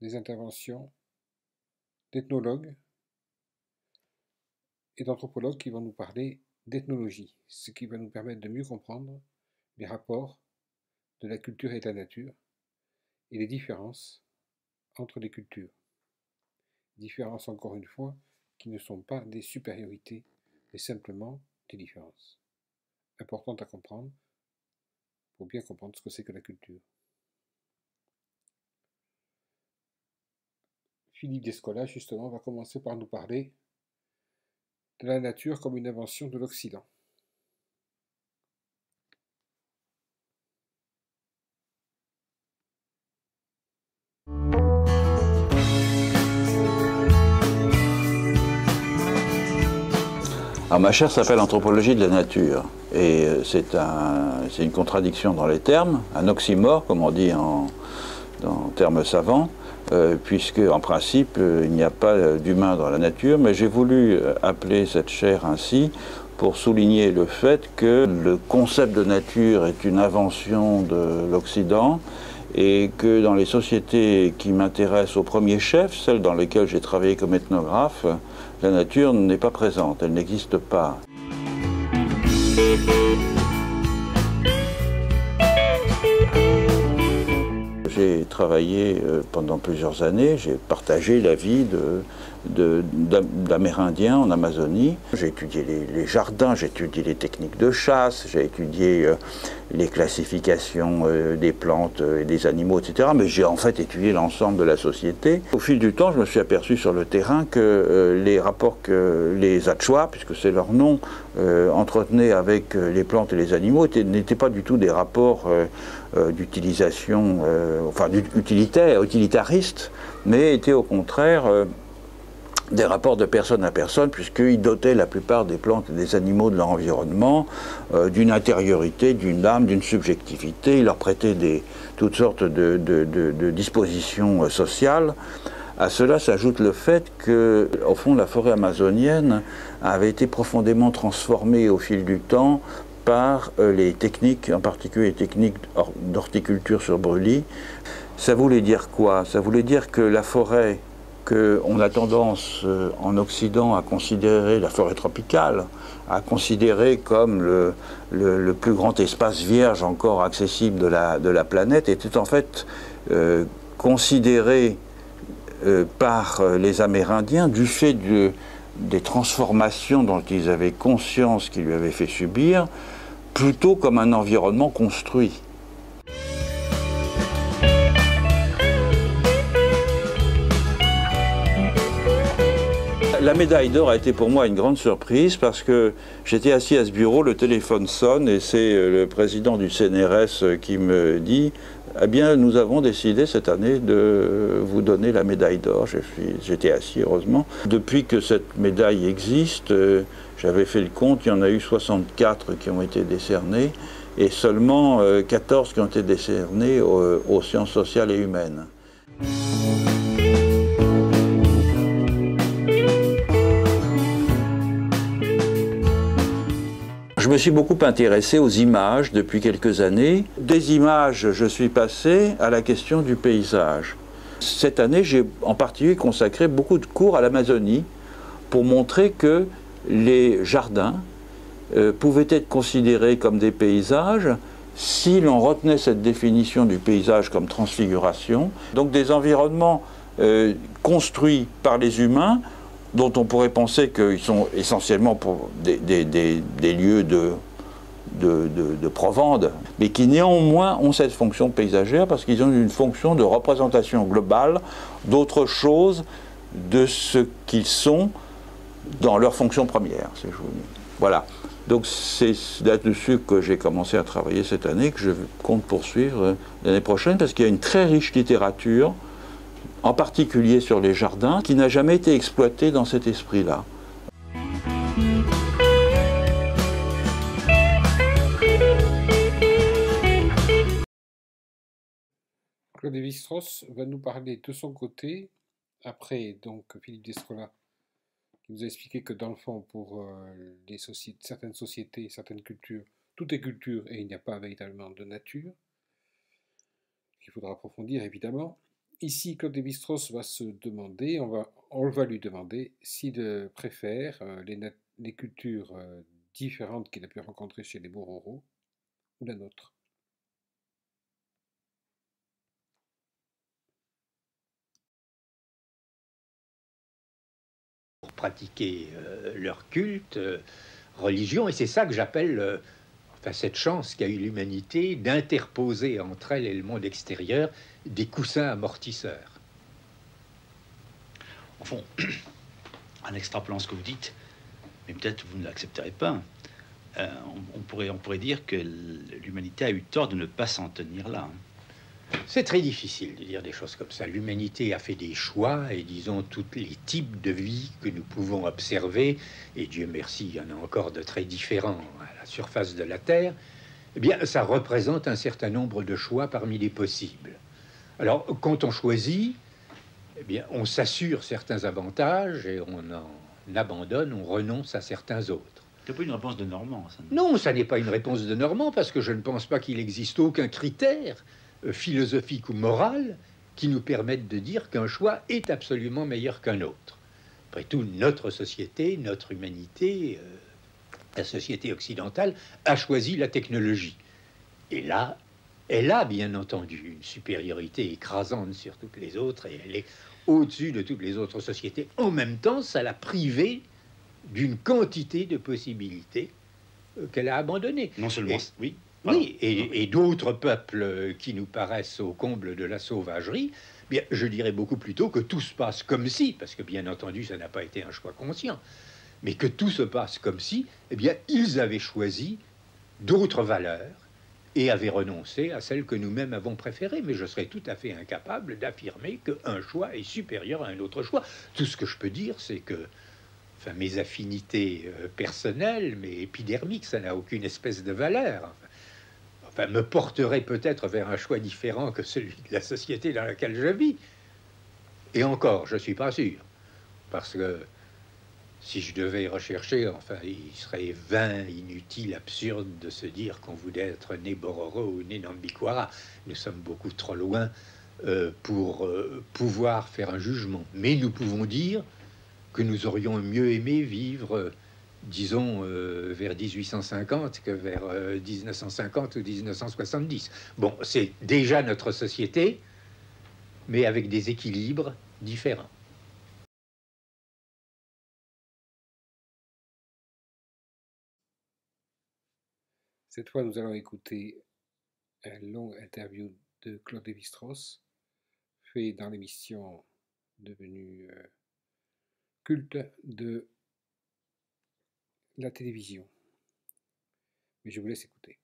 des interventions d'ethnologues et d'anthropologues qui vont nous parler d'ethnologie, ce qui va nous permettre de mieux comprendre les rapports de la culture et de la nature et les différences entre les cultures. Différences, encore une fois, qui ne sont pas des supériorités, mais simplement des différences. Importantes à comprendre pour bien comprendre ce que c'est que la culture. Philippe Descola, justement, va commencer par nous parler de la nature comme une invention de l'Occident. Alors, ma chaire s'appelle Anthropologie de la nature, et c'est une contradiction dans les termes, un oxymore, comme on dit en termes savants, puisque en principe il n'y a pas d'humain dans la nature, mais j'ai voulu appeler cette chaire ainsi pour souligner le fait que le concept de nature est une invention de l'Occident, et que dans les sociétés qui m'intéressent au premier chef, celles dans lesquelles j'ai travaillé comme ethnographe, la nature n'est pas présente, elle n'existe pas. J'ai travaillé pendant plusieurs années, j'ai partagé la vie d'Amérindiens en Amazonie. J'ai étudié les jardins, j'ai étudié les techniques de chasse, j'ai étudié les classifications des plantes et des animaux, etc. Mais j'ai en fait étudié l'ensemble de la société. Au fil du temps, je me suis aperçu sur le terrain que les rapports que les Achua, puisque c'est leur nom, entretenaient avec les plantes et les animaux n'étaient pas du tout des rapports d'utilisation, enfin utilitaristes, mais étaient au contraire des rapports de personne à personne, puisqu'ils dotaient la plupart des plantes et des animaux de leur environnement d'une intériorité, d'une âme, d'une subjectivité. Ils leur prêtaient toutes sortes de dispositions sociales. À cela s'ajoute le fait que, au fond, la forêt amazonienne avait été profondément transformée au fil du temps par les techniques, en particulier les techniques d'horticulture sur brûlis. Ça voulait dire quoi? Ça voulait dire que la forêt, qu'on a tendance en Occident à considérer, la forêt tropicale, à considérer comme le plus grand espace vierge encore accessible de la planète, était en fait considérée par les Amérindiens du fait des transformations dont ils avaient conscience qui lui avaient fait subir, plutôt comme un environnement construit. La médaille d'or a été pour moi une grande surprise parce que j'étais assis à ce bureau, le téléphone sonne et c'est le président du CNRS qui me dit « Eh bien, nous avons décidé cette année de vous donner la médaille d'or ». J'étais assis, heureusement. Depuis que cette médaille existe, j'avais fait le compte, il y en a eu 64 qui ont été décernés et seulement 14 qui ont été décernés aux sciences sociales et humaines. Je me suis beaucoup intéressé aux images depuis quelques années. Des images, je suis passé à la question du paysage. Cette année, j'ai en particulier consacré beaucoup de cours à l'Amazonie pour montrer que les jardins pouvaient être considérés comme des paysages si l'on retenait cette définition du paysage comme transfiguration. Donc des environnements construits par les humains, dont on pourrait penser qu'ils sont essentiellement pour des lieux de provende, mais qui néanmoins ont cette fonction paysagère parce qu'ils ont une fonction de représentation globale d'autre chose de ce qu'ils sont dans leur fonction première. Voilà. Donc c'est là-dessus que j'ai commencé à travailler cette année, que je compte poursuivre l'année prochaine, parce qu'il y a une très riche littérature, en particulier sur les jardins, qui n'a jamais été exploité dans cet esprit-là. Claude Lévi-Strauss va nous parler de son côté, après donc Philippe Descola, qui nous a expliqué que dans le fond, pour certaines sociétés, certaines cultures, tout est culture et il n'y a pas véritablement de nature, qu'il faudra approfondir évidemment. ici, Claude Lévi-Strauss va se demander, on va lui demander s'il préfère les cultures différentes qu'il a pu rencontrer chez les Bororo ou la nôtre. Pour pratiquer leur culte, religion, et c'est ça que j'appelle enfin, cette chance qu'a eu l'humanité d'interposer entre elle et le monde extérieur des coussins amortisseurs. Au fond, en extrapolant ce que vous dites, mais peut-être vous ne l'accepterez pas, on pourrait dire que l'humanité a eu tort de ne pas s'en tenir là. C'est très difficile de dire des choses comme ça. L'humanité a fait des choix, et disons, tous les types de vie que nous pouvons observer, et Dieu merci, il y en a encore de très différents à la surface de la Terre, eh bien, ça représente un certain nombre de choix parmi les possibles. Alors, quand on choisit, eh bien, on s'assure certains avantages, et on en abandonne, on renonce à certains autres. C'est pas une réponse de Normand, ça. Non, ça n'est pas une réponse de Normand, parce que je ne pense pas qu'il existe aucun critère philosophique ou moral qui nous permette de dire qu'un choix est absolument meilleur qu'un autre. Après tout, notre société, notre humanité, la société occidentale a choisi la technologie. Et là, elle a bien entendu une supériorité écrasante sur toutes les autres, et elle est au-dessus de toutes les autres sociétés. En même temps, ça l'a privée d'une quantité de possibilités qu'elle a abandonnées. Non seulement, oui. Oui, et d'autres peuples qui nous paraissent au comble de la sauvagerie, bien, je dirais beaucoup plutôt que tout se passe comme si, parce que bien entendu, ça n'a pas été un choix conscient, mais que tout se passe comme si, eh bien, ils avaient choisi d'autres valeurs et avaient renoncé à celles que nous-mêmes avons préférées. Mais je serais tout à fait incapable d'affirmer qu'un choix est supérieur à un autre choix. Tout ce que je peux dire, c'est que enfin, mes affinités personnelles, mais épidermiques, ça n'a aucune espèce de valeur. Enfin, me porterait peut-être vers un choix différent que celui de la société dans laquelle je vis. Et encore, je ne suis pas sûr. Parce que si je devais rechercher, enfin, il serait vain, inutile, absurde de se dire qu'on voulait être né Bororo ou né Nambikwara. Nous sommes beaucoup trop loin pour pouvoir faire un jugement. Mais nous pouvons dire que nous aurions mieux aimé vivre disons, vers 1850 que vers 1950 ou 1970. Bon, c'est déjà notre société, mais avec des équilibres différents. Cette fois, nous allons écouter un long interview de Claude Lévi-Strauss, fait dans l'émission devenue culte de la télévision. Mais je vous laisse écouter.